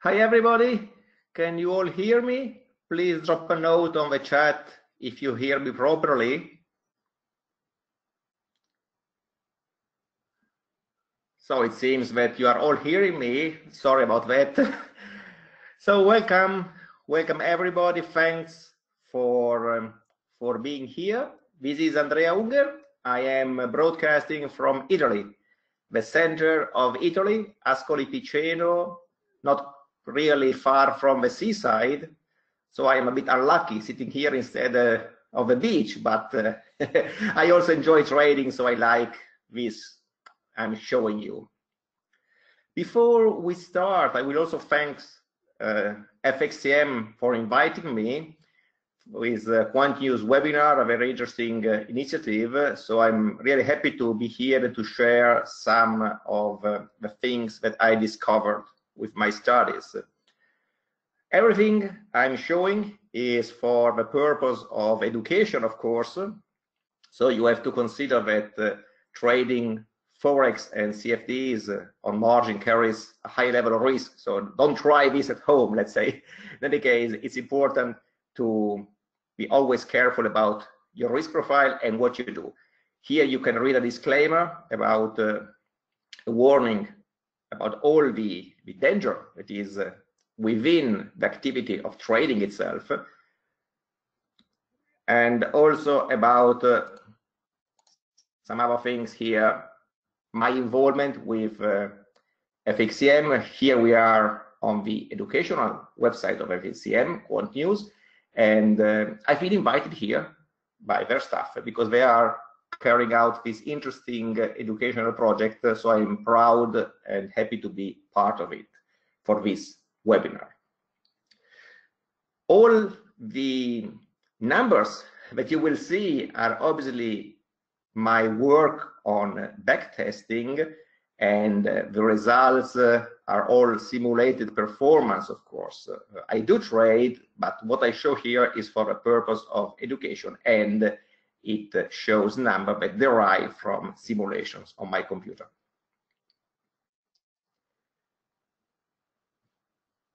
Hi everybody, can you all hear me? Please drop a note on the chat if you hear me properly. So it seems that you are all hearing me. Sorry about that. So welcome everybody. Thanks for being here. This is Andrea Unger. I am broadcasting from Italy, the center of Italy, Ascoli Piceno, not really far from the seaside. So I am a bit unlucky sitting here instead of the beach, but I also enjoy trading, so I like this I'm showing you. Before we start, I will also thank FXCM for inviting me with Quant News webinar, a very interesting initiative. So I'm really happy to be here to share some of the things that I discovered with my studies. Everything I'm showing is for the purpose of education, of course. So you have to consider that trading forex and CFDs on margin carries a high level of risk. So don't try this at home, let's say. In any case, it's important to be always careful about your risk profile and what you do. Here you can read a disclaimer about a warning about all the danger that is within the activity of trading itself, and also about some other things here. My involvement with FXCM. Here we are on the educational website of FXCM, Quant News, and I've been invited here by their staff because they are carrying out this interesting educational project. So I'm proud and happy to be part of it for this webinar. All the numbers that you will see are obviously my work on backtesting, and the results are all simulated performance, of course. I do trade, but what I show here is for the purpose of education, and it shows numbers that derive from simulations on my computer.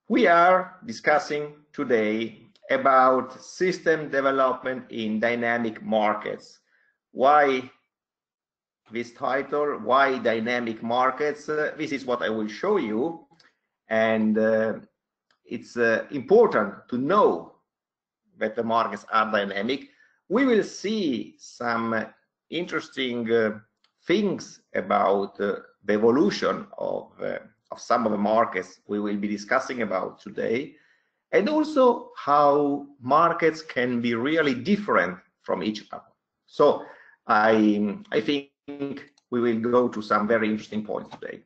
We are discussing today about system development in dynamic markets. Why this title? Why dynamic markets? This is what I will show you, and it's important to know that the markets are dynamic. We will see some interesting things about the evolution of some of the markets we will be discussing about today, and also how markets can be really different from each other. So I think we will go to some very interesting points today.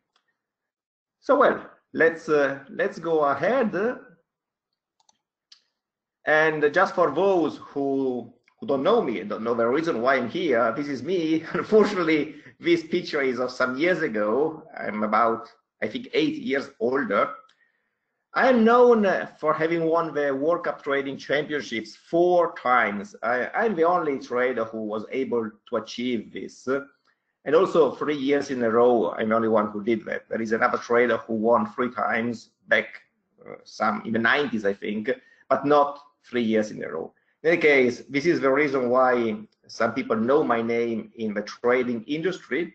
So well, let's go ahead. And just for those who don't know me and don't know the reason why I'm here, this is me. Unfortunately, this picture is of some years ago. I'm about, I think, 8 years older. I am known for having won the World Cup Trading Championships 4 times. I'm the only trader who was able to achieve this. And also 3 years in a row, I'm the only one who did that. There is another trader who won 3 times back some in the 90s, I think, but not 3 years in a row. In any case, this is the reason why some people know my name in the trading industry.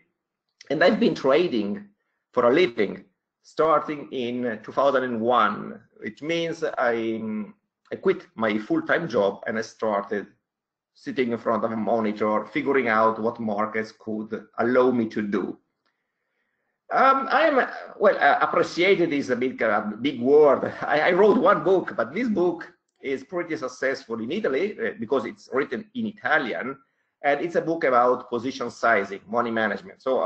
And I've been trading for a living starting in 2001, which means I quit my full-time job and I started sitting in front of a monitor, figuring out what markets could allow me to do. Appreciated is a big word. I wrote 1 book, but this book is pretty successful in Italy because it's written in Italian, and it's a book about position sizing, money management. So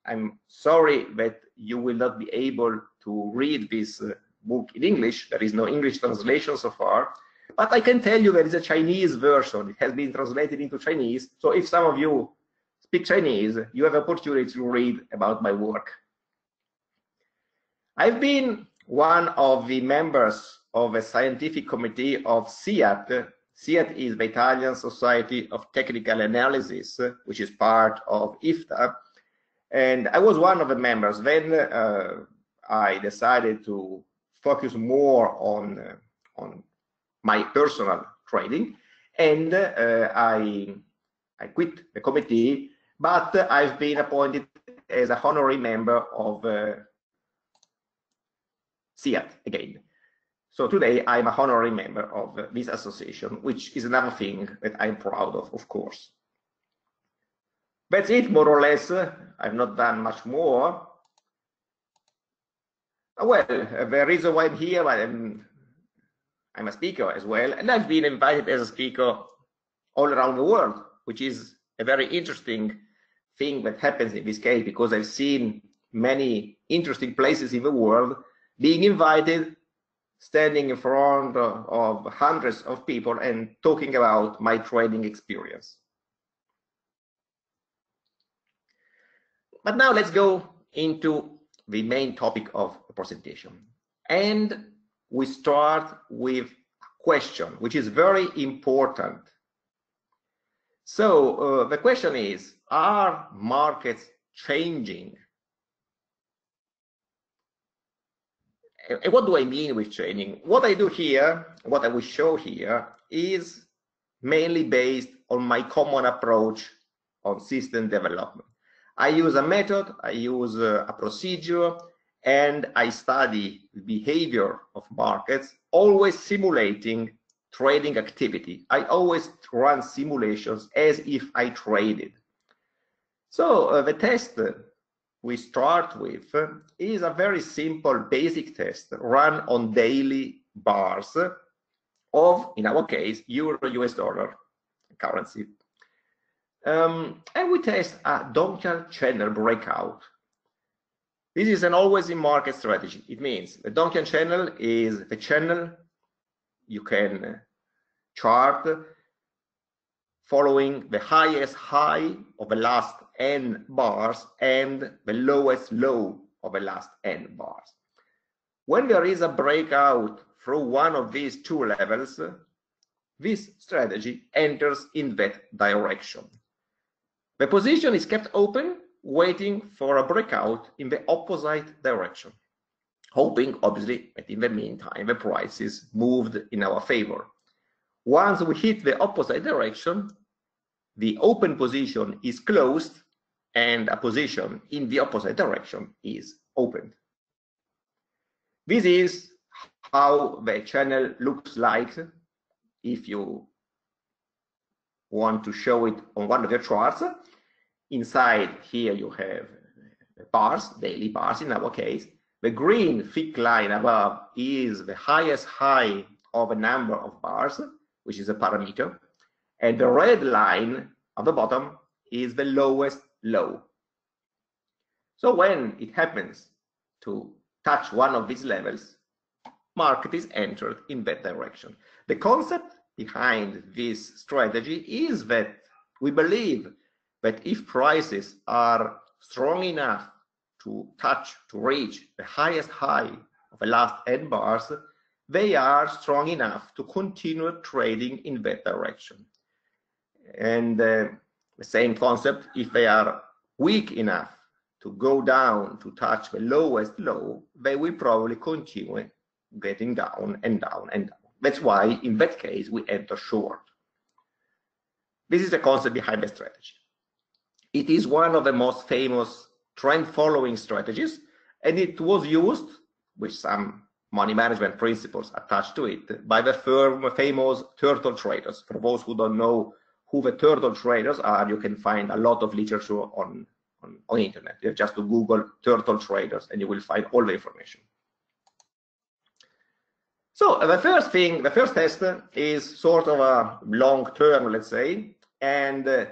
I'm sorry that you will not be able to read this book in English. There is no English translation so far, but I can tell you there is a Chinese version. It has been translated into Chinese. So if some of you speak Chinese, you have the opportunity to read about my work. I've been one of the members of a scientific committee of CIAT. CIAT is the Italian Society of Technical Analysis, which is part of IFTA. And I was one of the members. Then I decided to focus more on my personal trading, and I quit the committee, but I've been appointed as a honorary member of CIAT again. So today I'm a honorary member of this association, which is another thing that I'm proud of course. That's it, more or less. I've not done much more. Well, the reason why I'm here, I'm a speaker as well, and I've been invited as a speaker all around the world, which is a very interesting thing that happens in this case, because I've seen many interesting places in the world being invited, standing in front of hundreds of people and talking about my trading experience. But now let's go into the main topic of the presentation. And we start with a question, which is very important. So the question is, are markets changing? And what do I mean with changing? What I do here, what I will show here, is mainly based on my common approach on system development. I use a method, I use a procedure, and I study the behavior of markets, always simulating trading activity. I always run simulations as if I traded. So the test we start with is a very simple basic test run on daily bars of, in our case, euro US dollar currency. And we test a Donchian channel breakout. This is an always in market strategy. It means the Donchian channel is the channel you can chart following the highest high of the last n bars and the lowest low of the last n bars. When there is a breakout through one of these two levels, this strategy enters in that direction. The position is kept open, waiting for a breakout in the opposite direction, hoping, obviously, that in the meantime the prices moved in our favor. Once we hit the opposite direction, the open position is closed and a position in the opposite direction is opened. This is how the channel looks like if you want to show it on one of your charts. Inside here you have bars, daily bars in our case. The green thick line above is the highest high of a number of bars, which is a parameter. And the red line at the bottom is the lowest low. So when it happens to touch one of these levels, market is entered in that direction. The concept behind this strategy is that we believe that if prices are strong enough to reach the highest high of the last n bars, they are strong enough to continue trading in that direction. And the same concept, if they are weak enough to go down to touch the lowest low, they will probably continue getting down and down and down. That's why in that case we enter short. This is the concept behind the strategy. It is one of the most famous trend following strategies, and it was used with some money management principles attached to it by the famous turtle traders. For those who don't know who the turtle traders are, you can find a lot of literature on internet. You have just to Google turtle traders and you will find all the information. So the first test is sort of a long term, let's say, and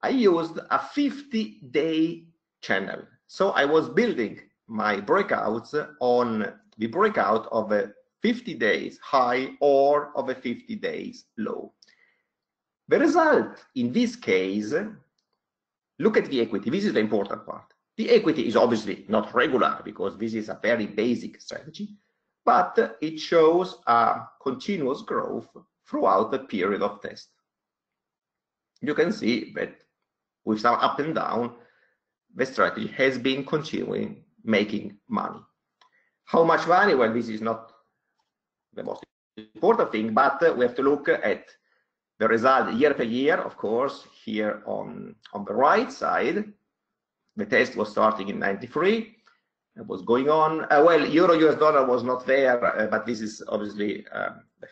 I used a 50-day channel. So I was building my breakouts on the breakout of a 50 days high or of a 50 days low. The result in this case, look at the equity. This is the important part. The equity is obviously not regular because this is a very basic strategy, but it shows a continuous growth throughout the period of test. You can see that with some up and down, the strategy has been continuing making money. How much money? Well, this is not the most important thing, but we have to look at the result year per year, of course. Here on the right side, the test was starting in 93. It was going on. Well, euro US dollar was not there, but this is obviously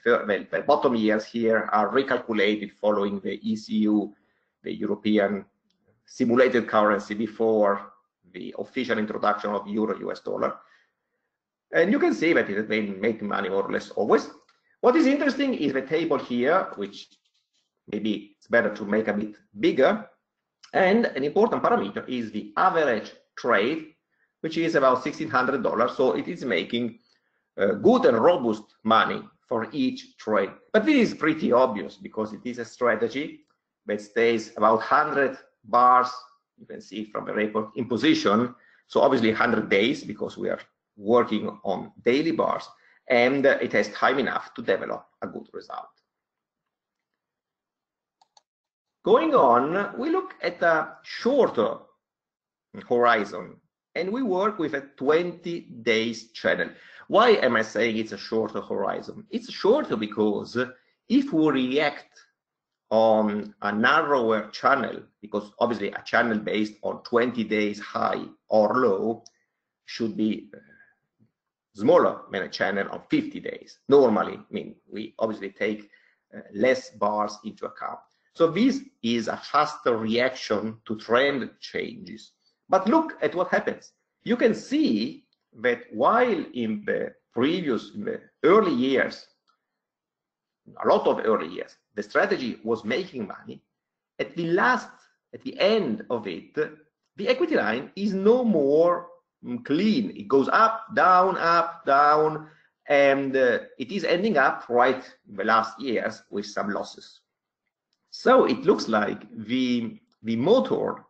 the bottom years here are recalculated following the ECU, the European simulated currency, before the official introduction of euro US dollar. And you can see that it has been making money more or less always. What is interesting is the table here, which maybe it's better to make a bit bigger. And an important parameter is the average trade, which is about $1,600. So it is making good and robust money for each trade. But this is pretty obvious because it is a strategy that stays about 100 bars. You can see from the report in position. So obviously 100 days because we are working on daily bars, and it has time enough to develop a good result. Going on, we look at a shorter horizon, and we work with a 20 days channel. Why am I saying it's a shorter horizon? It's shorter because if we react on a narrower channel, because obviously a channel based on 20 days high or low should be smaller than a channel of 50 days. Normally, I mean, we obviously take less bars into account. So this is a faster reaction to trend changes. But look at what happens. You can see that while in the early years, a lot of early years, the strategy was making money, at the end of it, the equity line is no more clean. It goes up, down, and it is ending up right in the last years with some losses. So it looks like the motor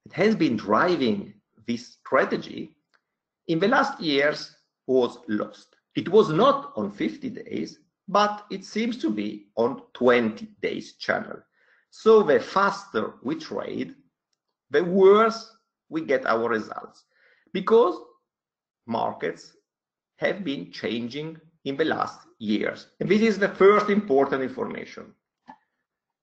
that has been driving this strategy in the last years was lost. It was not on 50 days, but it seems to be on 20 days channel. So the faster we trade, the worse we get our results, because markets have been changing in the last years. And this is the first important information.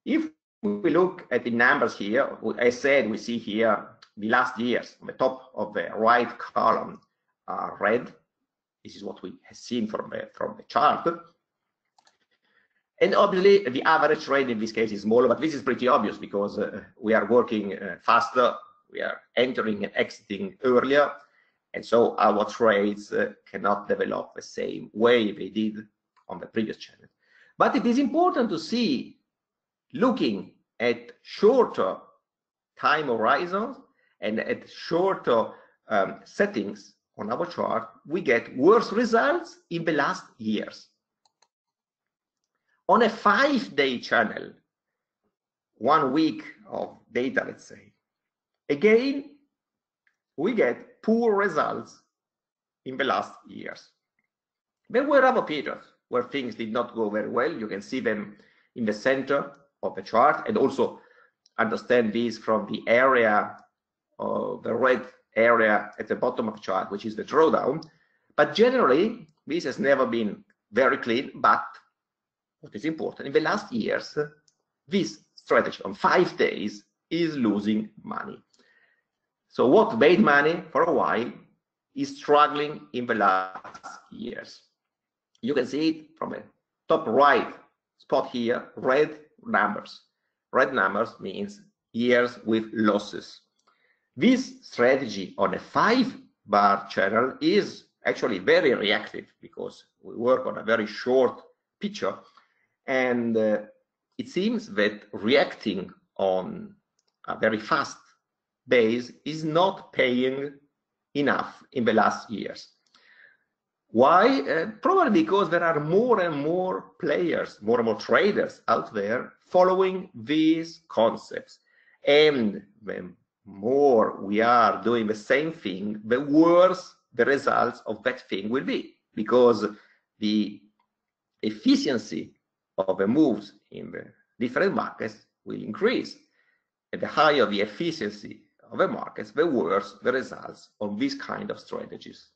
If we look at the numbers here, I said we see here the last years on the top of the right column are red. This is what we have seen from the chart. And obviously the average trade in this case is smaller, but this is pretty obvious because we are working faster, we are entering and exiting earlier, and so our trades cannot develop the same way they did on the previous channel. But it is important to see, looking at shorter time horizons and at shorter settings on our chart, we get worse results in the last years. On a 5-day channel, 1 week of data, let's say, again, we get poor results in the last years. There were other periods where things did not go very well. You can see them in the center of the chart, and also understand this from the area, the red area at the bottom of the chart, which is the drawdown. But generally, this has never been very clean. But what is important, in the last years, this strategy on 5 days is losing money. So what made money for a while is struggling in the last years. You can see it from the top right spot here, red numbers. Red numbers means years with losses. This strategy on a 5-bar channel is actually very reactive because we work on a very short picture, and it seems that reacting on a very fast base is not paying enough in the last years. Why? Probably because there are more and more players, more and more traders out there following these concepts. And the more we are doing the same thing, the worse the results of that thing will be, because the efficiency of the moves in the different markets will increase. And the higher the efficiency of the markets, the worse the results of these kind of strategies.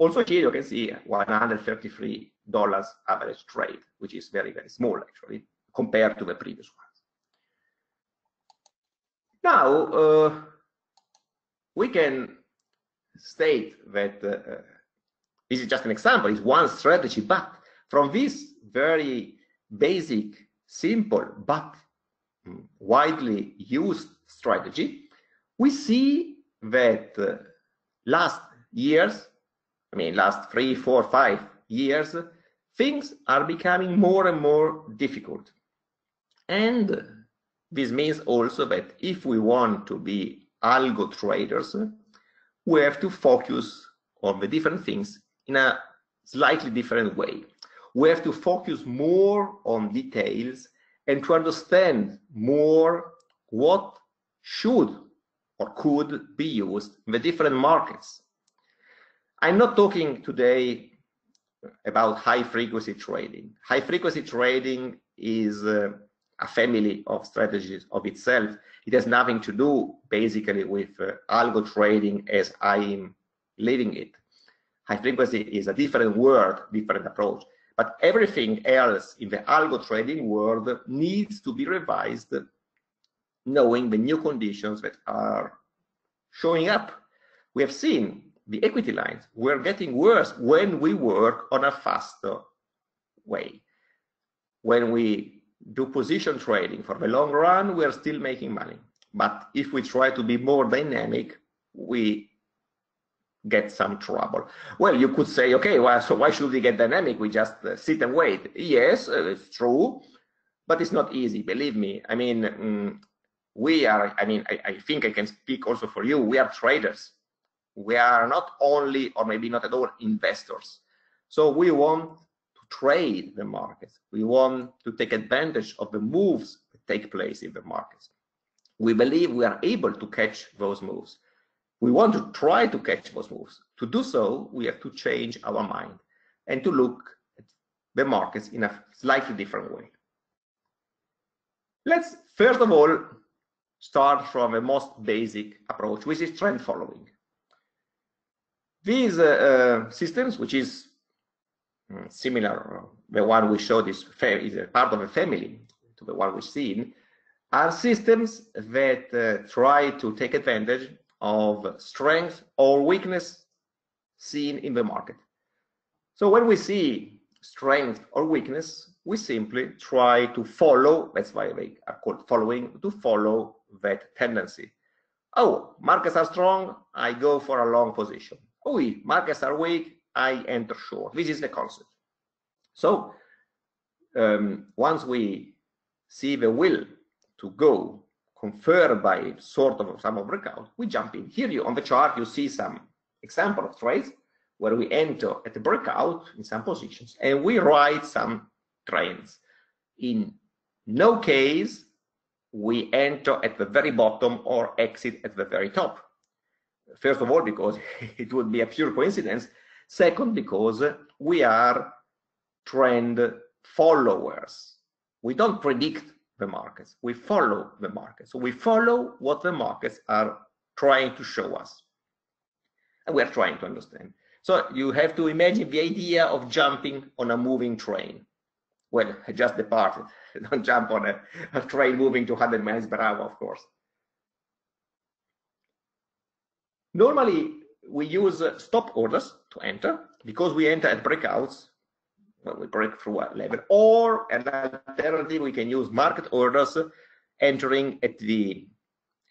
Also here you can see $133 average trade, which is very, very small actually compared to the previous ones. Now, we can state that this is just an example, it's one strategy, but from this very basic, simple, but widely used strategy, we see that last years, I mean last 3, 4, 5 years, things are becoming more and more difficult. And this means also that if we want to be algo traders, we have to focus on the different things in a slightly different way. We have to focus more on details and to understand more what should or could be used in the different markets. I'm not talking today about high frequency trading. High frequency trading is a family of strategies of itself. It has nothing to do basically with algo trading as I'm living it. High frequency is a different word, different approach. But everything else in the algo trading world needs to be revised, knowing the new conditions that are showing up. We have seen the equity lines were getting worse when we work on a faster way. When we do position trading for the long run, we are still making money. But if we try to be more dynamic, we get some trouble. Well, you could say, okay, well, so why should we get dynamic? We just sit and wait. Yes, it's true, but it's not easy, believe me. I mean, I think I can speak also for you. We are traders. We are not only, or maybe not at all, investors. So we want to trade the markets. We want to take advantage of the moves that take place in the markets. We believe we are able to catch those moves. We want to try to catch those moves. To do so, we have to change our mind and to look at the markets in a slightly different way. Let's first of all start from the most basic approach, which is trend following. These systems, which is similar, the one we showed is a part of a family to the one we've seen, are systems that try to take advantage of strength or weakness seen in the market. So when we see strength or weakness, we simply try to follow, that's why they are called following, to follow that tendency. Oh, markets are strong, I go for a long position. Oh, markets are weak, I enter short. This is the concept. So once we see the will to go confirmed by sort of some breakout, we jump in. Here on the chart, you see some example of trades where we enter at the breakout in some positions and we write some trends. In no case we enter at the very bottom or exit at the very top. First of all, because it would be a pure coincidence. Second, because we are trend followers. We don't predict the markets, we follow the markets. So we follow what the markets are trying to show us. And we are trying to understand. So you have to imagine the idea of jumping on a moving train. Well, just departed. Don't jump on a train moving to 100 miles per hour, of course. Normally, we use stop orders to enter because we enter at breakouts when we break through a level, or an alternative, we can use market orders entering at the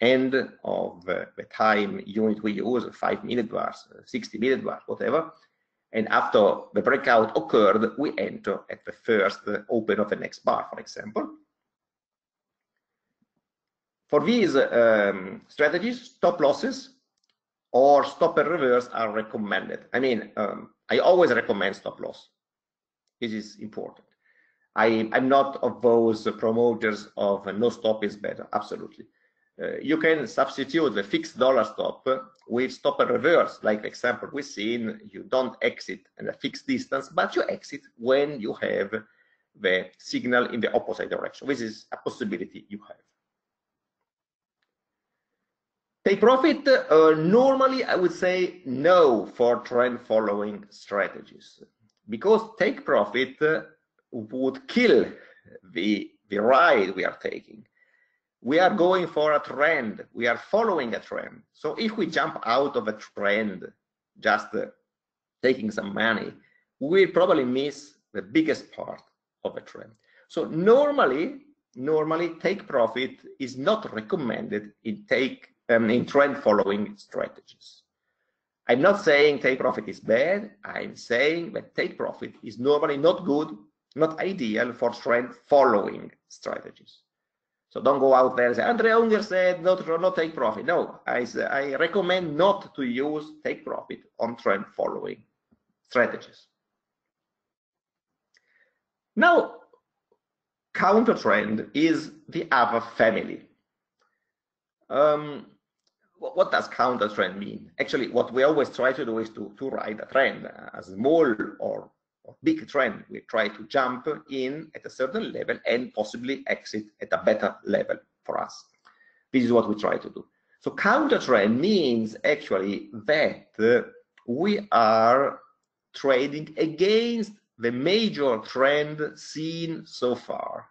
end of the time unit we use, 5 minute bars, 60 minute bars, whatever. And after the breakout occurred, we enter at the first open of the next bar, for example. For these strategies, stop losses or stop and reverse are recommended. I mean, I always recommend stop loss. This is important. I'm not of those promoters of no stop is better, absolutely. You can substitute the fixed dollar stop with stop and reverse, like the example we've seen. You don't exit at a fixed distance, but you exit when you have the signal in the opposite direction. This is a possibility you have. Take profit, normally I would say no for trend following strategies, because take profit would kill the ride we are taking. We are going for a trend, we are following a trend. So if we jump out of a trend, just taking some money, we'll probably miss the biggest part of a trend. So normally take profit is not recommended in trend following strategies. I'm not saying take profit is bad. I'm saying that take profit is normally not good, not ideal for trend following strategies. So don't go out there and say, Andrea Unger said not take profit. No, I recommend not to use take profit on trend following strategies. Now, CounterTrend is the other family. What does CounterTrend mean? Actually, what we always try to do is to ride a trend, a small or big trend. We try to jump in at a certain level and possibly exit at a better level for us. This is what we try to do. So CounterTrend means actually that we are trading against the major trend seen so far.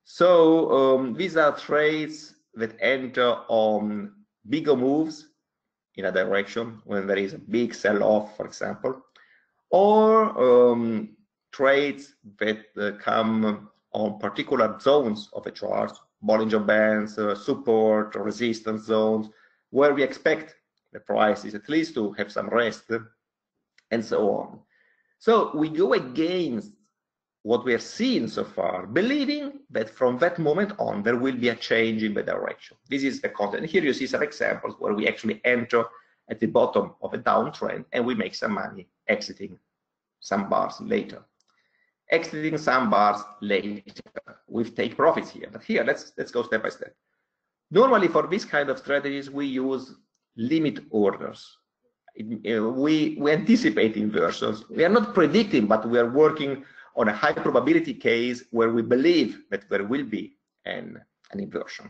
So these are trades that enter on bigger moves in a direction when there is a big sell-off, for example, or trades that come on particular zones of a chart, Bollinger Bands, support, resistance zones, where we expect the prices at least to have some rest, and so on. So we go against what we have seen so far, believing that from that moment on there will be a change in the direction. This is the content. Here you see some examples where we actually enter at the bottom of a downtrend and we make some money exiting some bars later. Exiting some bars later, we take profits here. But here, let's go step by step. Normally for this kind of strategies, we use limit orders. We anticipate inversions. We are not predicting, but we are working on a high probability case where we believe that there will be an inversion.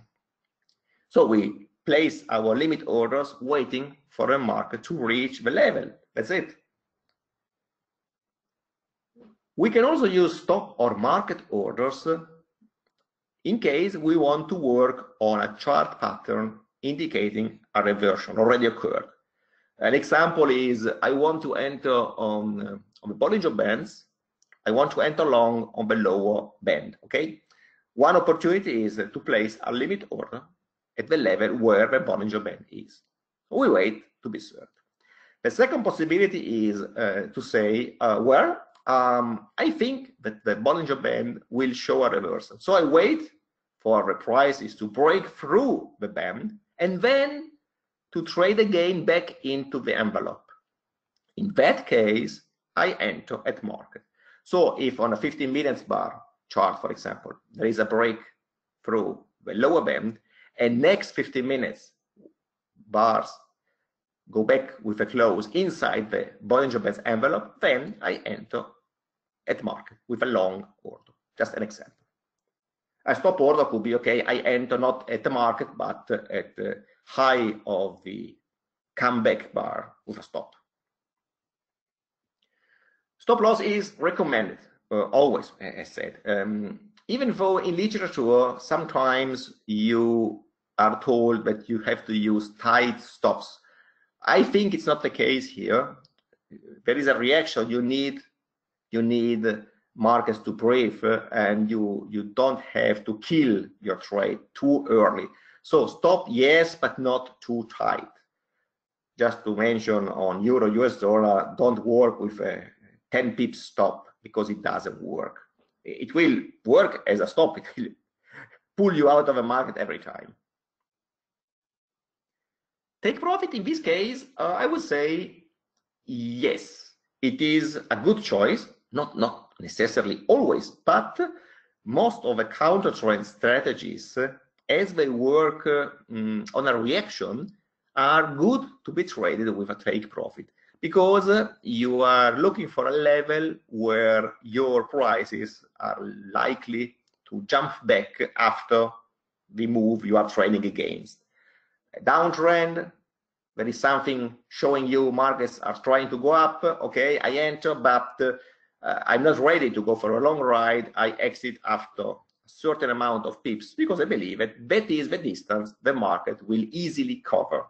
So we place our limit orders waiting for a market to reach the level. That's it. We can also use stop or market orders in case we want to work on a chart pattern indicating a reversion already occurred. An example is I want to enter on the Bollinger Bands. I want to enter long on the lower band, okay? One opportunity is to place a limit order at the level where the Bollinger Band is. We wait to be served. The second possibility is to say, I think that the Bollinger Band will show a reversal. So I wait for the prices to break through the band and then to trade again back into the envelope. In that case, I enter at market. So if on a 15 minutes bar chart, for example, there is a break through the lower band and next 15 minutes bars go back with a close inside the Bollinger Bands envelope, then I enter at market with a long order. Just an example. A stop order could be, okay, I enter not at the market, but at the high of the comeback bar with a stop. Stop loss is recommended, always, as said. Even though in literature, sometimes you are told that you have to use tight stops. I think it's not the case here. There is a reaction. You need markets to breathe, and you don't have to kill your trade too early. So stop, yes, but not too tight. Just to mention on euro, US dollar, don't work with a 10 pips stop because it doesn't work. It will work as a stop. It will pull you out of a market every time. Take profit in this case, I would say yes, it is a good choice. Not necessarily always, but most of the counter trend strategies, as they work on a reaction, are good to be traded with a take profit, because you are looking for a level where your prices are likely to jump back after the move you are trading against. downtrend, there is something showing you markets are trying to go up. Okay, I enter, but I'm not ready to go for a long ride. I exit after a certain amount of pips because I believe that is the distance the market will easily cover.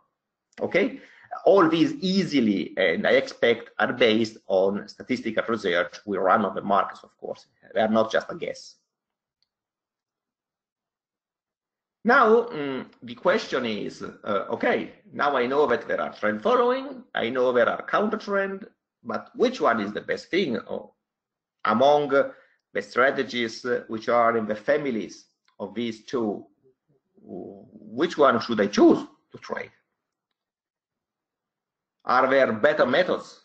Okay, all these easily, and I expect, are based on statistical research we run on the markets, of course. They are not just a guess. Now, the question is, okay, now I know that there are trend following, I know there are counter trend, but which one is the best thing among the strategies which are in the families of these two? Which one should I choose to trade? Are there better methods?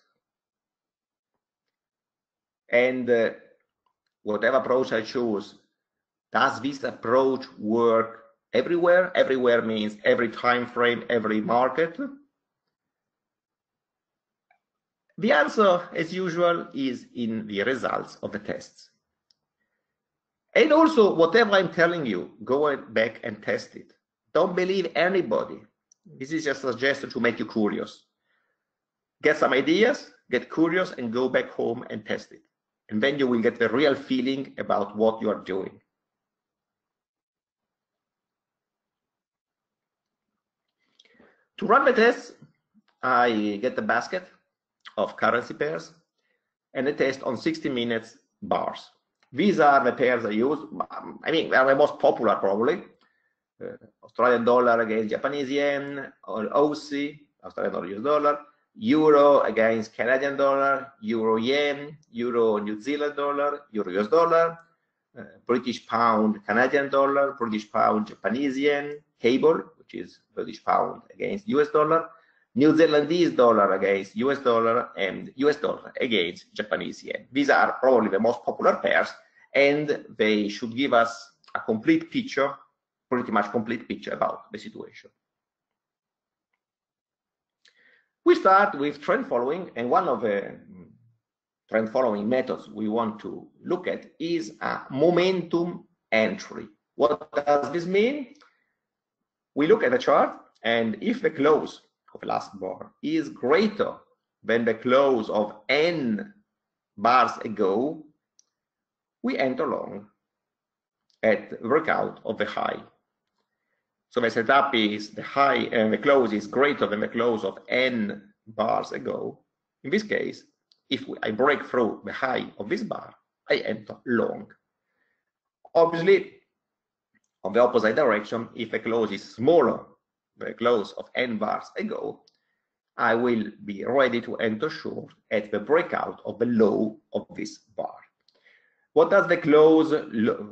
And whatever approach I choose, does this approach work everywhere? Everywhere means every time frame, every market. The answer, as usual, is in the results of the tests. And also, whatever I'm telling you, go back and test it. Don't believe anybody. This is just a suggestion to make you curious. Get some ideas, get curious, and go back home and test it. And then you will get the real feeling about what you are doing. To run the tests, I get the basket of currency pairs and I test on 60 minutes bars. These are the pairs I use. I mean, they are the most popular probably. Australian dollar against Japanese yen, or Aussie, Australian dollar, US dollar, Euro against Canadian dollar, Euro yen, Euro New Zealand dollar, Euro US dollar, British pound Canadian dollar, British pound Japanese yen, cable, which is British pound against US dollar, New Zealandese dollar against US dollar, and US dollar against Japanese yen. These are probably the most popular pairs, and they should give us a complete picture, pretty much complete picture about the situation. We start with trend following, and one of the trend following methods we want to look at is a momentum entry. What does this mean? We look at the chart, and if the close of the last bar is greater than the close of n bars ago, we enter long at breakout of the high. So the setup is the high and the close is greater than the close of n bars ago. In this case, if I break through the high of this bar, I enter long. Obviously, on the opposite direction, if the close is smaller than the close of n bars ago, I will be ready to enter short at the breakout of the low of this bar. What does the close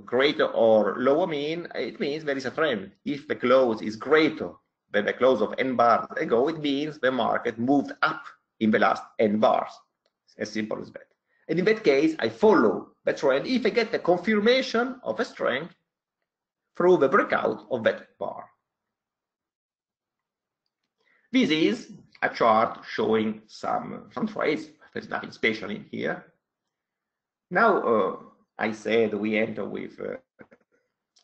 greater or lower mean? It means there is a trend. If the close is greater than the close of n bars ago, it means the market moved up in the last n bars. As simple as that. And in that case, I follow the trend if I get the confirmation of a strength through the breakout of that bar. This is a chart showing some trades. There's nothing special in here. Now, I said we enter with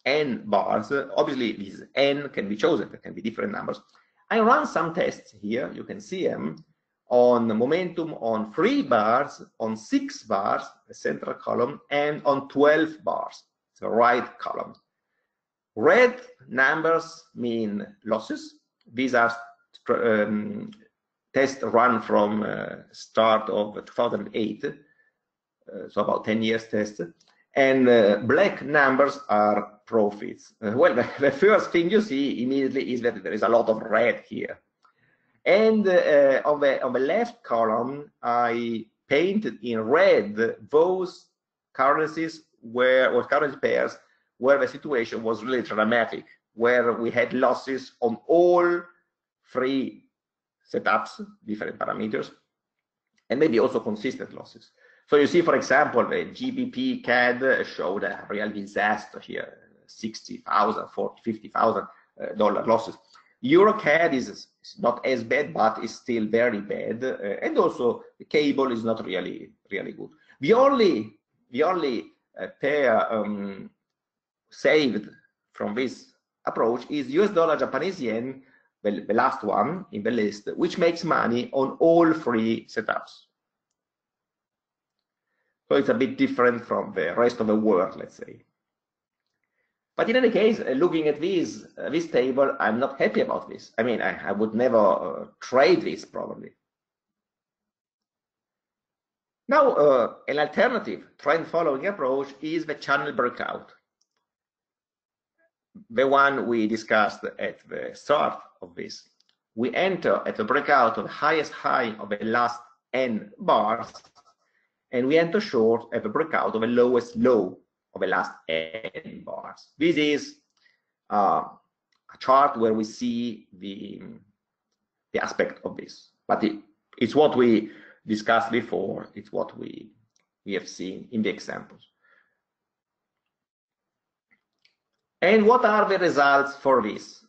n bars. Obviously, this n can be chosen. There can be different numbers. I run some tests here. You can see them on the momentum on 3 bars, on 6 bars, the central column, and on 12 bars, the right column. Red numbers mean losses. These are tests run from start of 2008. So about 10 years test, and black numbers are profits. Well, the first thing you see immediately is that there is a lot of red here. And on the left column, I painted in red those currencies or currency pairs where the situation was really dramatic, where we had losses on all 3 setups, different parameters, and maybe also consistent losses. So you see, for example, the GBP CAD showed a real disaster here, $60,000, $50,000 losses. Euro CAD is not as bad, but is still very bad, and also the cable is not really good. The only pair saved from this approach is US dollar Japanese yen the last one in the list, which makes money on all three setups. So it's a bit different from the rest of the world, let's say. But in any case, looking at this table, I'm not happy about this. I mean, I would never trade this probably. Now, an alternative trend following approach is the channel breakout. The one we discussed at the start of this. We enter at the breakout of the highest high of the last n bars, and we enter short at the breakout of the lowest low of the last n bars. This is a chart where we see the aspect of this, but it's what we discussed before. It's what we have seen in the examples. And what are the results for this?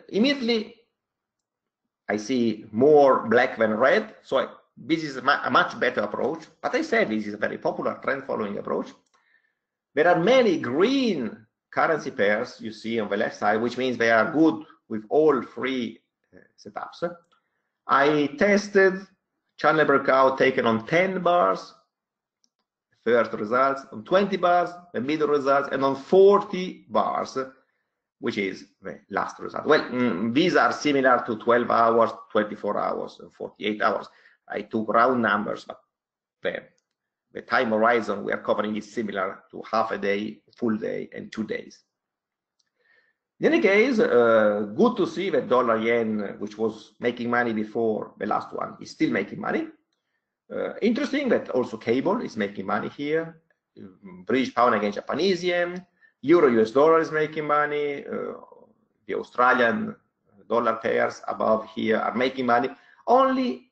Immediately, I see more black than red, so this is a much better approach. But I said this is a very popular trend following approach. There are many green currency pairs you see on the left side, which means they are good with all three setups. I tested channel breakout taken on 10 bars, first results, on 20 bars, the middle results, and on 40 bars, which is the last result. Well, these are similar to 12 hours, 24 hours, and 48 hours. I took round numbers, but the time horizon we are covering is similar to half a day, full day, and 2 days. In any case, good to see that dollar yen, which was making money before the last one, is still making money. Interesting that also cable is making money here. British pound against Japanese yen, euro US dollar is making money. The Australian dollar pairs above here are making money. Only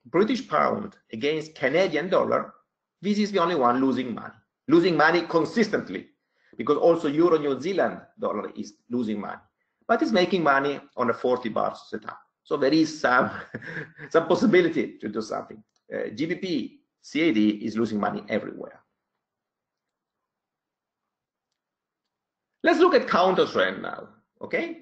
British pound against Canadian dollar, this is the only one losing money consistently, because also euro New Zealand dollar is losing money, but it's making money on a 40 bars setup. So there is some possibility to do something. GBP CAD is losing money everywhere. Let's look at CounterTrend now, okay?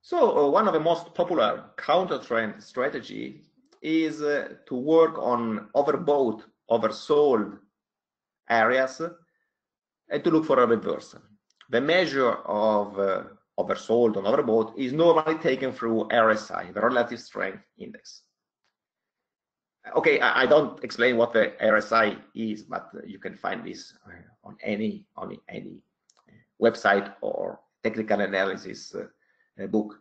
So one of the most popular CounterTrend strategy is to work on overbought, oversold areas and to look for a reversal. The measure of oversold and overbought is normally taken through RSI, the relative strength index. Okay, I don't explain what the RSI is, but you can find this on any website or technical analysis book.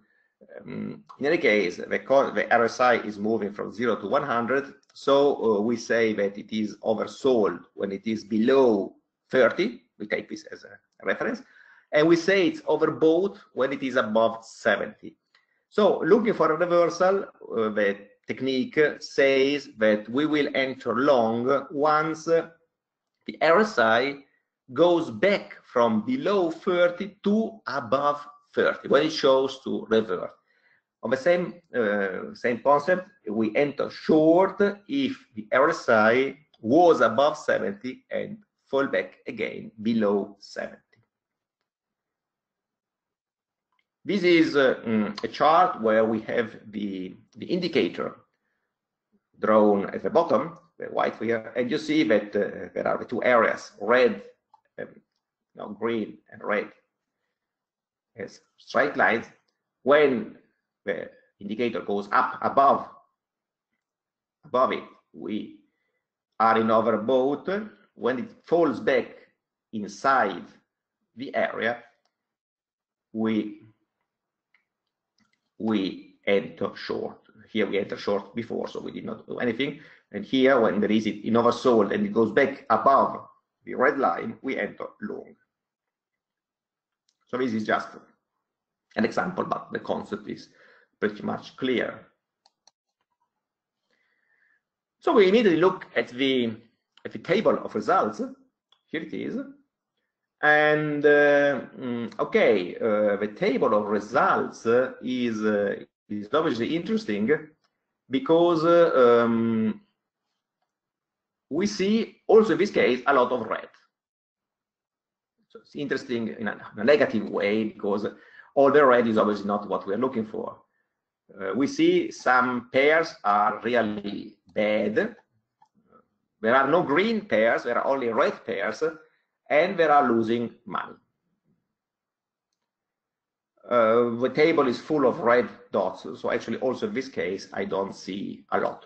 In any case, the RSI is moving from 0 to 100, so we say that it is oversold when it is below 30. We take this as a reference, and we say it's overbought when it is above 70. So looking for a reversal, the technique says that we will enter long once the RSI goes back from below 30 to above 30, when it shows to revert. On the same concept, we enter short if the RSI was above 70 and fall back again below 70. This is a chart where we have the indicator drawn at the bottom, the white here, and you see that there are the two areas, red, green and red, as straight lines. When the indicator goes up above it, we are in overbought. When it falls back inside the area, we enter short. Here we enter short before, so we did not do anything. And here, when there is it in oversold and it goes back above the red line, we enter long. So this is just an example, but the concept is pretty much clear. So we immediately look at the table of results. Here it is. And okay, the table of results is obviously interesting because we see also in this case a lot of red. So it's interesting in a negative way, because all the red is obviously not what we're looking for. We see some pairs are really bad. There are no green pairs, there are only red pairs, and they are losing money. The table is full of red dots, so actually also in this case I don't see a lot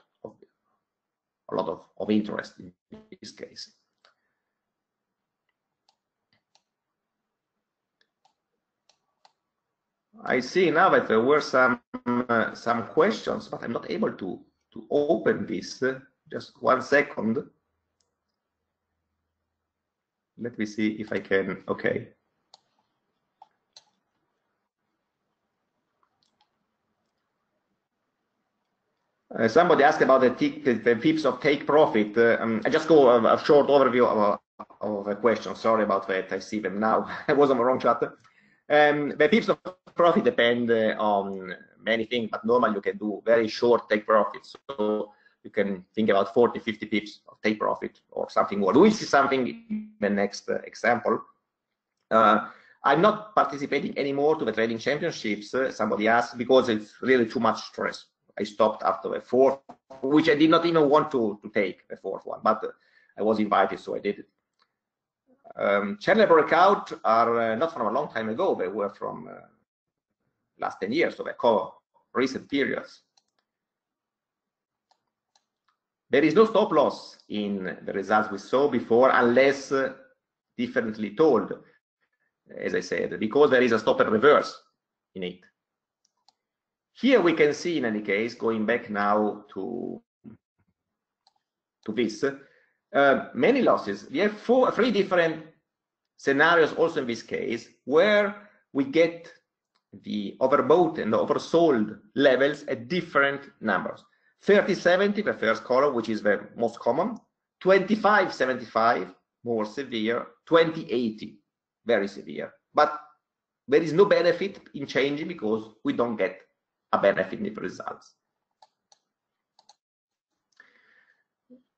of interest in this case. I see now that there were some questions, but I'm not able to open this. Just 1 second. Let me see if I can. Okay. Somebody asked about the pips of take profit. I just go a short overview of a question. Sorry about that. I see them now. I was on the wrong chat. The pips of profit depend on many things, but normally you can do very short take profits. So you can think about 40, 50 pips of take profit or something more. We'll see something in the next example. I'm not participating anymore to the trading championships, somebody asked, because it's really too much stress. I stopped after the fourth, which I did not even want to take, the fourth one, but I was invited, so I did it. Channel breakout are not from a long time ago. They were from last 10 years, so they cover recent periods. There is no stop loss in the results we saw before, unless differently told, as I said, because there is a stop and reverse in it. Here we can see, in any case, going back now to this, many losses. We have three different scenarios also in this case, where we get the overbought and the oversold levels at different numbers. 30-70, the first column, which is the most common. 25-75, more severe. 20-80, very severe. But there is no benefit in changing, because we don't get a benefit in the results.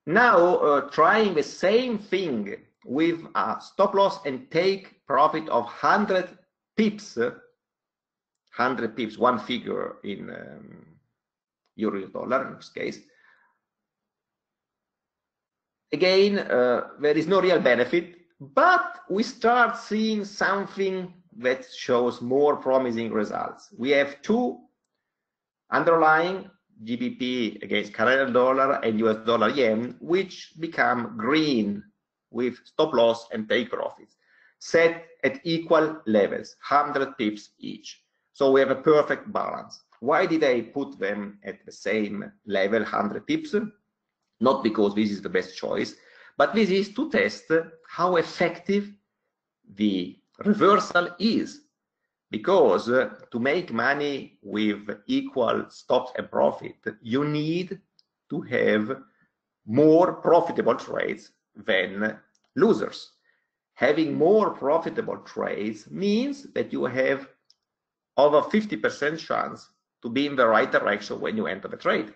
Now, trying the same thing with a stop loss and take profit of 100 pips, 100 pips, one figure in euro dollar in this case. Again, there is no real benefit, but we start seeing something that shows more promising results. We have two underlying, GBP against Canadian dollar and US dollar yen, which become green with stop loss and take profits set at equal levels, 100 pips each. So we have a perfect balance. Why did I put them at the same level, 100 pips? Not because this is the best choice, but this is to test how effective the reversal is. Because to make money with equal stops and profit, you need to have more profitable trades than losers. Having more profitable trades means that you have over 50% chance to be in the right direction when you enter the trade.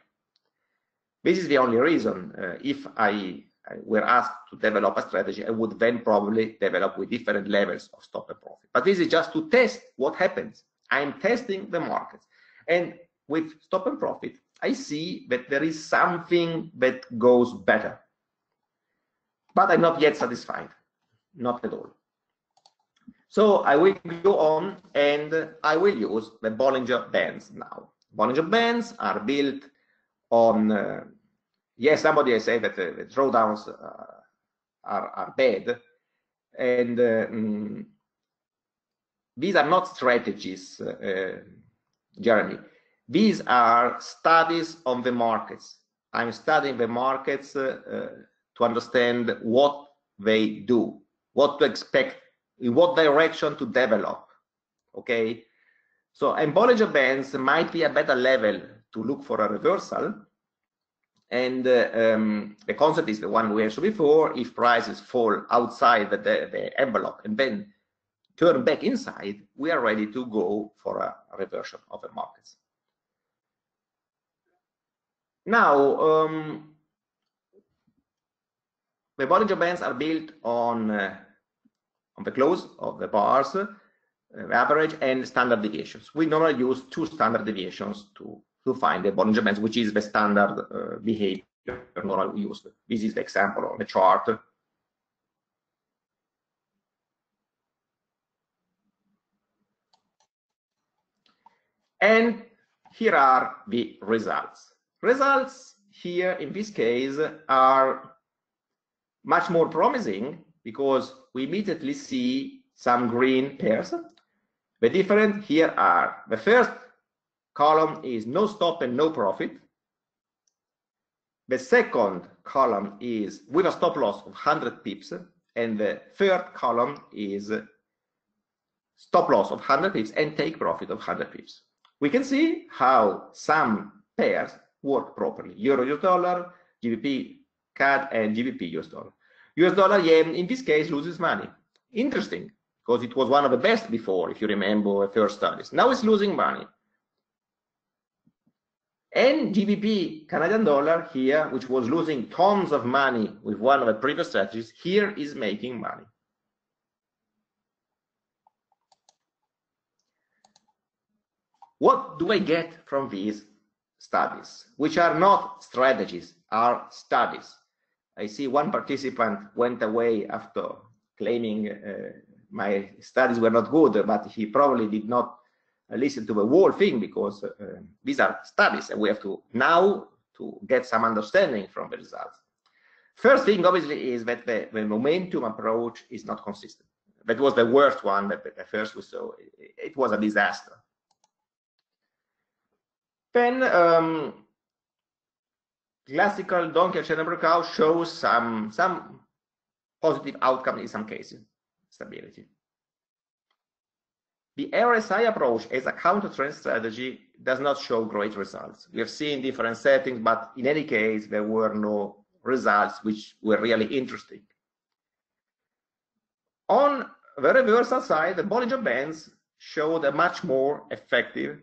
This is the only reason. If I were asked to develop a strategy, I would then probably develop with different levels of stop and profit. But this is just to test what happens. I'm testing the markets. And with stop and profit, I see that there is something that goes better. But I'm not yet satisfied. Not at all. So I will go on and I will use the Bollinger Bands now. Bollinger Bands are built on yes, somebody has said that the drawdowns are bad, and these are not strategies, Jeremy. These are studies on the markets. I'm studying the markets to understand what they do, what to expect, in what direction to develop. Okay, so and Bollinger Bands might be a better level to look for a reversal. And the concept is the one we saw before. If prices fall outside the envelope and then turn back inside, we are ready to go for a reversion of the markets. Now, the Bollinger Bands are built on on the close of the bars, average and standard deviations. We normally use 2 standard deviations to find the Bollinger Bands, which is the standard behavior normally used. This is the example on the chart. And here are the results. Results here in this case are much more promising because we immediately see some green pairs. The different here are, the first column is no stop and no profit. The second column is with a stop loss of 100 pips, and the third column is stop loss of 100 pips and take profit of 100 pips. We can see how some pairs work properly. Euro US dollar, GBP CAD, and GBP US dollar. US dollar yen in this case loses money. Interesting, because it was one of the best before, if you remember the first studies. Now it's losing money. And GBP Canadian dollar here, which was losing tons of money with one of the previous strategies, here is making money. What do I get from these studies, which are not strategies, are studies? I see one participant went away after claiming my studies were not good, but he probably did not listen to the whole thing, because these are studies and we have to now to get some understanding from the results. First thing obviously is that the momentum approach is not consistent. That was the worst one that at first we saw. It was a disaster. Then classical Donkey chain breakout shows some positive outcome in some cases, stability. The RSI approach as a counter-trend strategy does not show great results. We have seen different settings, but in any case, there were no results which were really interesting. On the reversal side, the Bollinger Bands showed a much more effective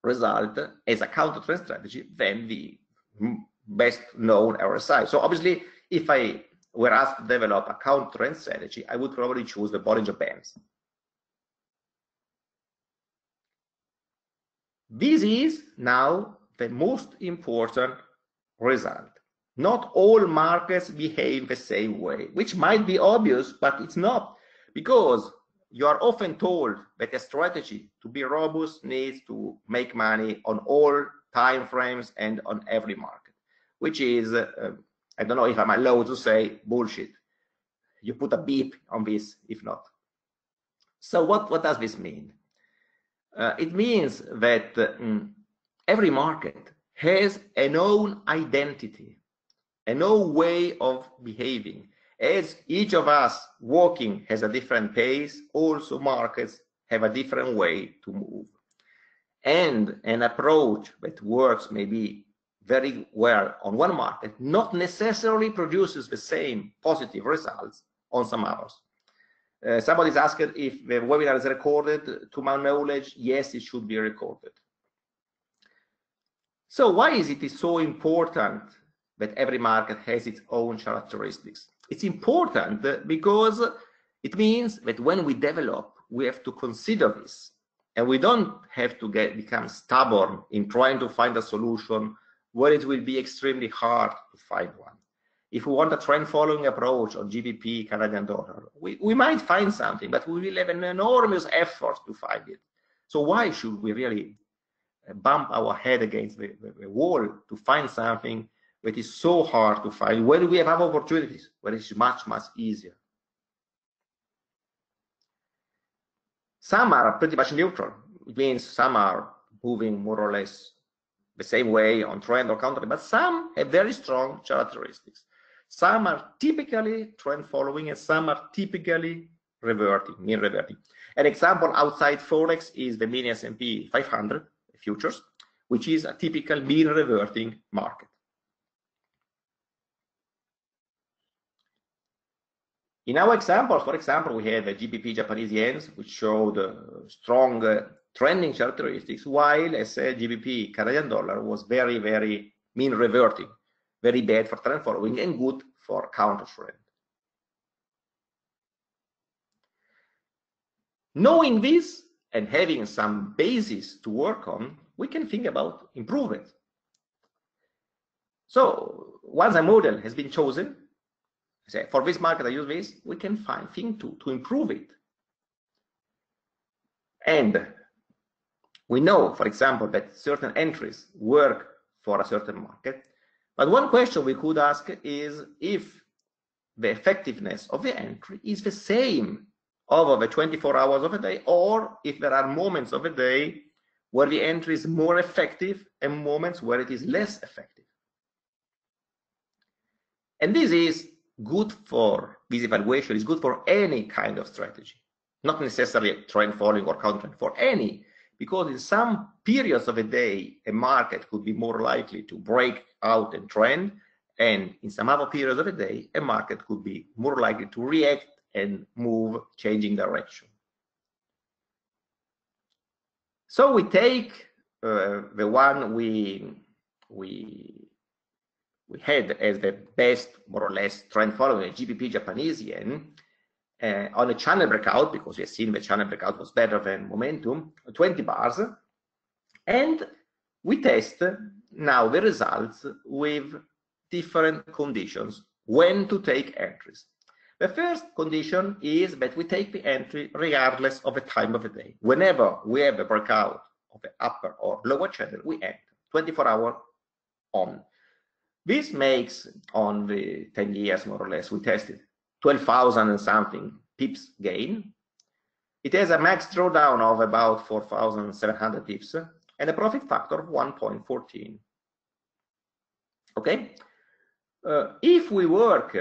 result as a counter-trend strategy than the best known RSI. So obviously, if I were asked to develop a counter-trend strategy, I would probably choose the Bollinger Bands. This is now the most important result. Not all markets behave the same way, which might be obvious, but it's not, because you are often told that a strategy to be robust needs to make money on all time frames and on every market, which is, I don't know if I'm allowed to say, bullshit. You put a beep on this if not. So what does this mean? It means that every market has an own identity, an own way of behaving. As each of us walking has a different pace, also markets have a different way to move. And an approach that works maybe very well on one market not necessarily produces the same positive results on some others. Somebody's asked if the webinar is recorded. To my knowledge, yes, it should be recorded. So why is it so important that every market has its own characteristics? It's important because it means that when we develop, we have to consider this, and we don't have to become stubborn in trying to find a solution where it will be extremely hard to find one. If we want a trend following approach on GBP Canadian dollar, we might find something, but we will have an enormous effort to find it. So why should we really bump our head against the wall to find something that is so hard to find when we have other opportunities, where it's much, much easier? Some are pretty much neutral. It means some are moving more or less the same way on trend or counter, but some have very strong characteristics. Some are typically trend following and some are typically reverting, mean reverting. An example outside forex is the mini S&P 500 futures, which is a typical mean reverting market. In our examples, for example, we had the GBP Japanese yens, which showed strong trending characteristics, while, as said, GBP Canadian dollar was very, very mean reverting, very bad for trend following and good for counter trend. Knowing this and having some basis to work on, we can think about improvement. So once a model has been chosen, say for this market I use this, we can find things to improve it. And we know, for example, that certain entries work for a certain market. But one question we could ask is if the effectiveness of the entry is the same over the 24 hours of a day, or if there are moments of a day where the entry is more effective and moments where it is less effective. And this is good for this evaluation, is good for any kind of strategy, not necessarily trend following or counter trend, for any, because in some periods of a day, a market could be more likely to break out and trend, and in some other periods of a day, a market could be more likely to react and move, changing direction. So we take the one we had as the best, more or less, trend following, GBP Japanese yen, on a channel breakout, because we have seen the channel breakout was better than momentum, 20 bars, and we test now the results with different conditions when to take entries. The first condition is that we take the entry regardless of the time of the day. Whenever we have a breakout of the upper or lower channel, we enter 24-hour on. This makes, on the 10 years more or less, we tested 12,000 and something pips gain. It has a max drawdown of about 4,700 pips and a profit factor of 1.14. Okay? If we work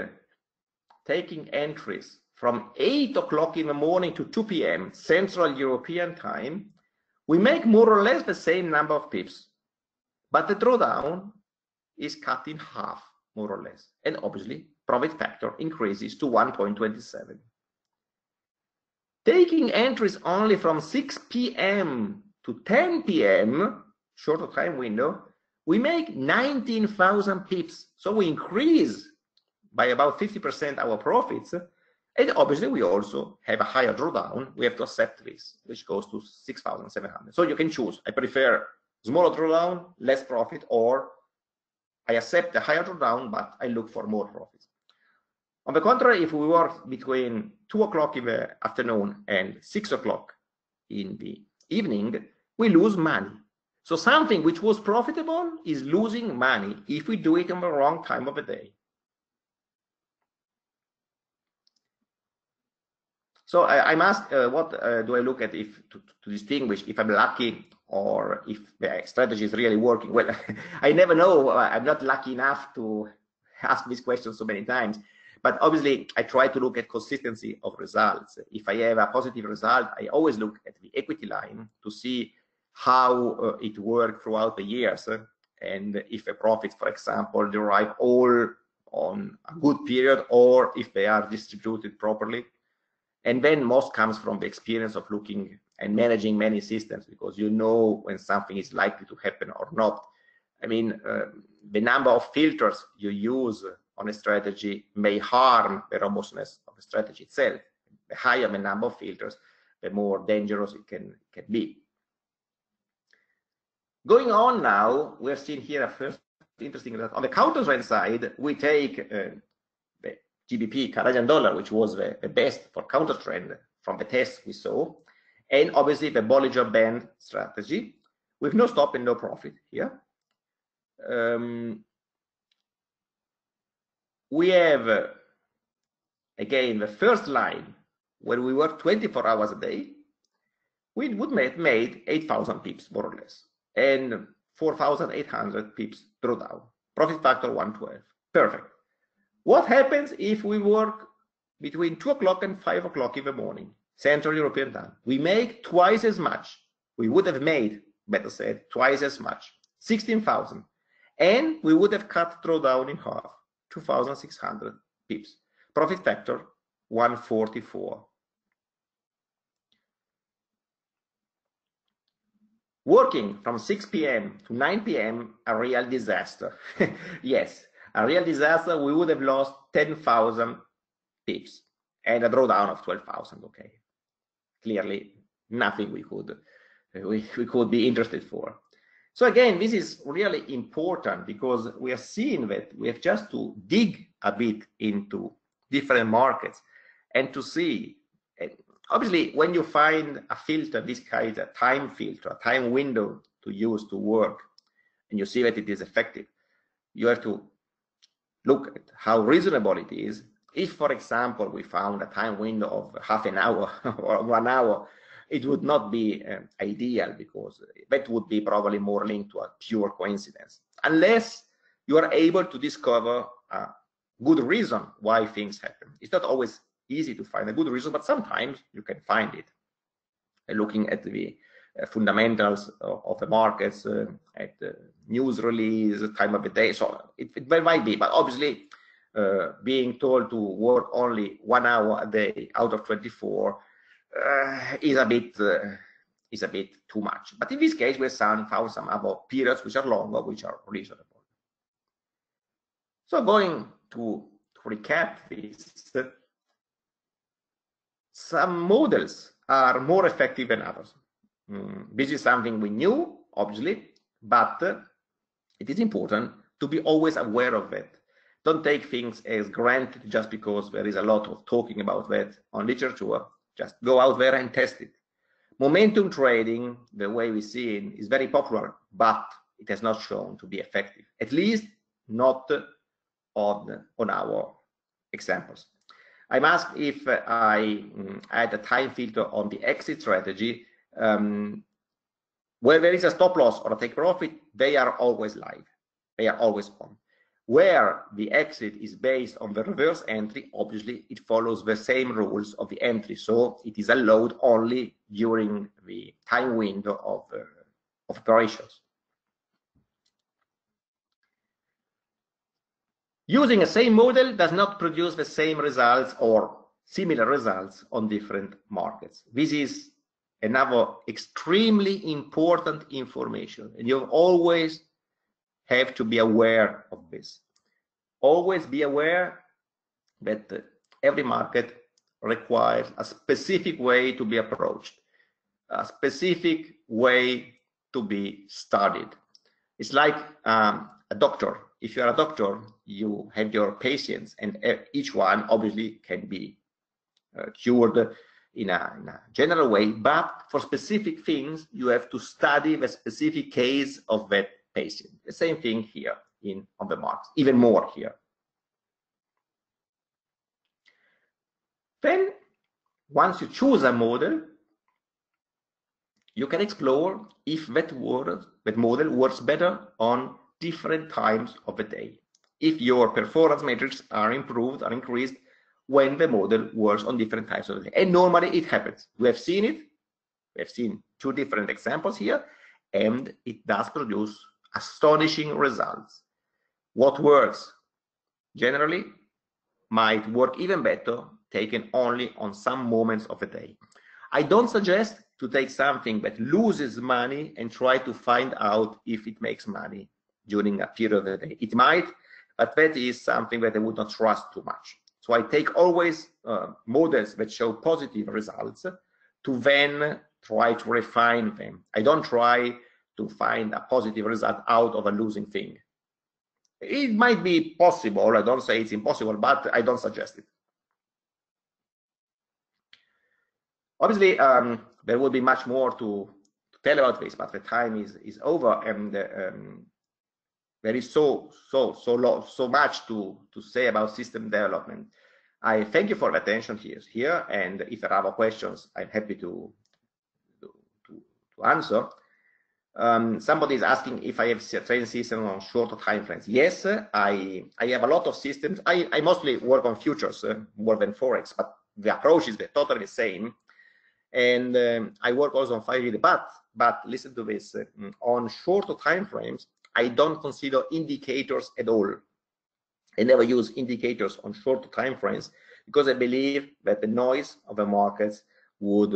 taking entries from 8 o'clock in the morning to 2 p.m. Central European time, we make more or less the same number of pips, but the drawdown is cut in half, more or less, and obviously profit factor increases to 1.27. Taking entries only from 6 p.m. to 10 p.m., shorter time window, we make 19,000 pips. So we increase by about 50% our profits. And obviously we also have a higher drawdown. We have to accept this, which goes to 6,700. So you can choose. I prefer smaller drawdown, less profit, or I accept the higher drawdown, but I look for more profits. On the contrary, if we work between 2 o'clock in the afternoon and 6 o'clock in the evening, we lose money. So something which was profitable is losing money if we do it on the wrong time of the day. So I'm asked, what do I look at if to distinguish if I'm lucky or if the strategy is really working? Well, I never know. I'm not lucky enough to ask this question so many times. But obviously, I try to look at consistency of results. If I have a positive result, I always look at the equity line to see how it worked throughout the years. And if the profits, for example, derive all on a good period or if they are distributed properly. And then most comes from the experience of looking and managing many systems, because you know when something is likely to happen or not. I mean, the number of filters you use on a strategy may harm the robustness of the strategy itself. The higher the number of filters, the more dangerous it can be. Going on now, we're seeing here a first interesting that on the CounterTrend side, we take the GBP, Canadian dollar, which was the best for CounterTrend from the tests we saw, and obviously the Bollinger Band strategy with no stop and no profit here. We have, again, the first line, where we work 24 hours a day, we would have made 8,000 pips, more or less, and 4,800 pips drawdown. Profit factor 112. Perfect. What happens if we work between 2 o'clock and 5 o'clock in the morning, Central European time? We make twice as much. We would have made, better said, twice as much, 16,000. And we would have cut drawdown in half, 2,600 pips. Profit factor 144. Working from 6 p.m. to 9 p.m., a real disaster. Yes, a real disaster. We would have lost 10,000 pips and a drawdown of 12,000. Okay. clearly nothing we could be interested for. So again, this is really important because we are seeing that we have just to dig a bit into different markets and to see. Obviously, when you find a filter, this kind of time filter, a time window to use to work, and you see that it is effective, you have to look at how reasonable it is. If, for example, we found a time window of half an hour or 1 hour, it would not be ideal, because that would be probably more linked to a pure coincidence, unless you are able to discover a good reason why things happen. It's not always easy to find a good reason, but sometimes you can find it. Looking at the fundamentals of the markets, at the news release, time of the day, so it might be, but obviously being told to work only 1 hour a day out of 24 is a bit too much. But in this case, we found some other periods which are longer, which are reasonable. So going to recap this, some models are more effective than others. This is something we knew, obviously, but it is important to be always aware of that. Don't take things as granted just because there is a lot of talking about that on literature. Just go out there and test it. Momentum trading, the way we see it, is very popular, but it has not shown to be effective, at least not on our examples. I'm asked if I add a time filter on the exit strategy. Where there is a stop loss or a take profit, they are always live. They are always on. Where the exit is based on the reverse entry, obviously it follows the same rules of the entry, so it is allowed only during the time window of operations. Using the same model does not produce the same results or similar results on different markets. This is another extremely important information, and you always have to be aware of this. Always be aware that every market requires a specific way to be approached, a specific way to be studied. It's like a doctor. If you are a doctor, you have your patients, and each one obviously can be cured in a general way, but for specific things, you have to study the specific case of that patient. The same thing here on the marks, even more here. Then, once you choose a model, you can explore if that model works better on different times of the day. If your performance metrics are improved or increased when the model works on different times of the day. And normally it happens. We have seen it. We have seen 2 different examples here, and it does produce astonishing results. What works generally might work even better taken only on some moments of the day. I don't suggest to take something that loses money and try to find out if it makes money during a period of the day. It might, but that is something that I would not trust too much. So I take always models that show positive results to then try to refine them. I don't try to find a positive result out of a losing thing. It might be possible. I don't say it's impossible, but I don't suggest it. Obviously, there will be much more to tell about this, but the time is over, and there is so much to say about system development. I thank you for the attention here, and if there are other questions, I'm happy to answer. Somebody is asking if I have trading system on shorter time frames. Yes, I have a lot of systems. I mostly work on futures more than forex, but the approach is totally the same. And I work also on 5-year, but listen to this. On shorter time frames, I don't consider indicators at all. I never use indicators on shorter time frames because I believe that the noise of the markets would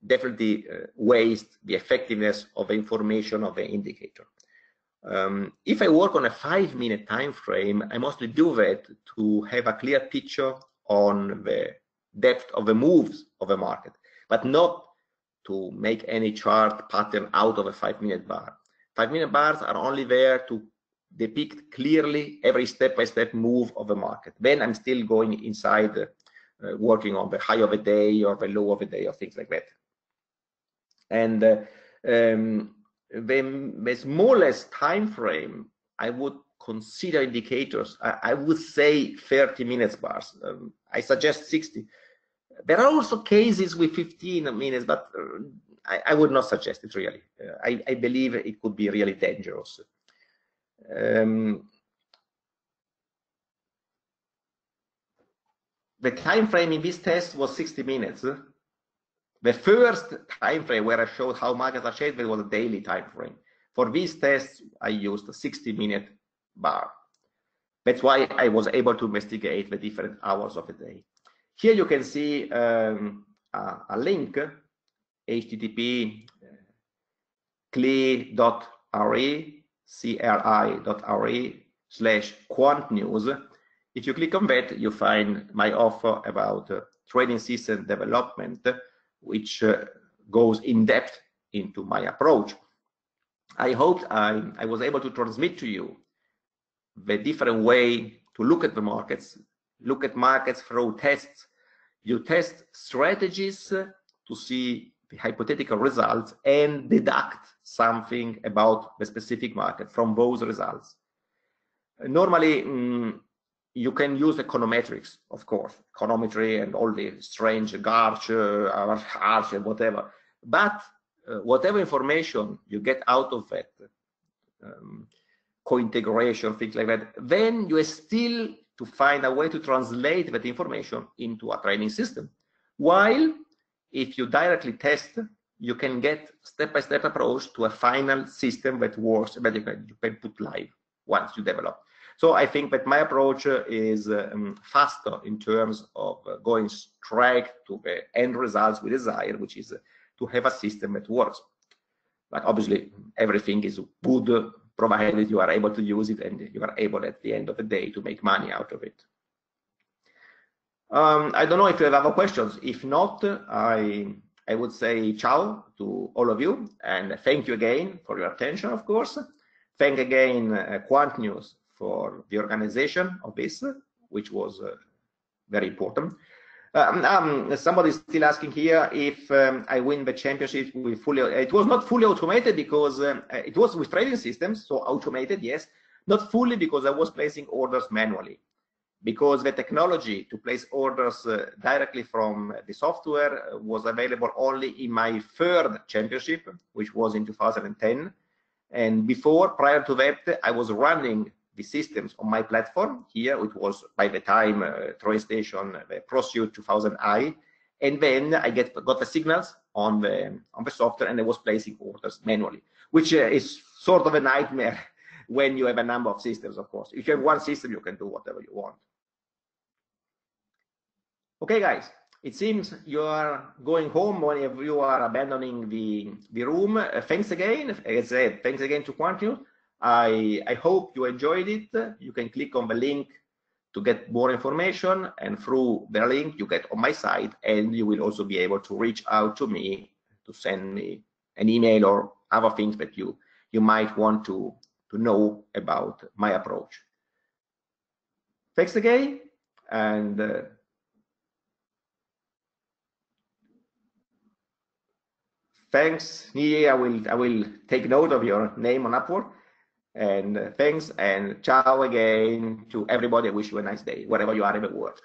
definitely waste the effectiveness of the information of the indicator. If I work on a 5-minute time frame, I mostly do that to have a clear picture on the depth of the moves of the market. but not to make any chart pattern out of a 5-minute bar. 5-minute bars are only there to depict clearly every step-by-step move of the market. Then I'm still going inside, working on the high of a day or the low of a day or things like that. And the smallest time frame I would consider indicators, I would say 30 minutes bars. I suggest 60. There are also cases with 15 minutes, but I would not suggest it really. I believe it could be really dangerous. The time frame in this test was 60 minutes. The first time frame where I showed how markets are shaped was a daily time frame. For these tests, I used a 60-minute bar. That's why I was able to investigate the different hours of the day. Here you can see a link, http cli.re/quant news. If you click on that, you find my offer about trading system development, which goes in depth into my approach. I hope I was able to transmit to you the different way to look at the markets, look at markets through tests. You test strategies to see the hypothetical results and deduct something about the specific market from those results. Normally, you can use econometrics, of course, econometry and all the strange Garch, Arch, and whatever. But whatever information you get out of that, co-integration, things like that, then you are still to find a way to translate that information into a training system. While if you directly test, you can get step-by-step approach to a final system that works, that you can put live once you develop. So I think that my approach is faster in terms of going straight to the end results we desire, which is to have a system that works. But obviously, everything is good provided you are able to use it and you are able at the end of the day to make money out of it. I don't know if you have other questions. If not, I would say ciao to all of you and thank you again for your attention, of course. Thank again Quant News for the organization of this, which was very important. Somebody is still asking here if I win the championship with fully. It was not fully automated because it was with trading systems, so automated, yes. Not fully because I was placing orders manually. Because the technology to place orders directly from the software was available only in my third championship, which was in 2010. And before, prior to that, I was running the systems on my platform. Here it was by the time TradeStation, the ProSuite 2000i, and then I got the signals on the software, and I was placing orders manually, which is sort of a nightmare when you have a number of systems. Of course, if you have one system, you can do whatever you want. Okay, guys, it seems you are going home when you are abandoning the room. Thanks again. As I said, thanks again to Quant News. I hope you enjoyed it. You can click on the link to get more information, and through the link you get on my site, and you will also be able to reach out to me to send me an email or other things that you might want to know about my approach. Thanks again, and thanks, Nidhi. I will take note of your name on Upwork. And thanks and ciao again to everybody. I wish you a nice day, wherever you are in the world.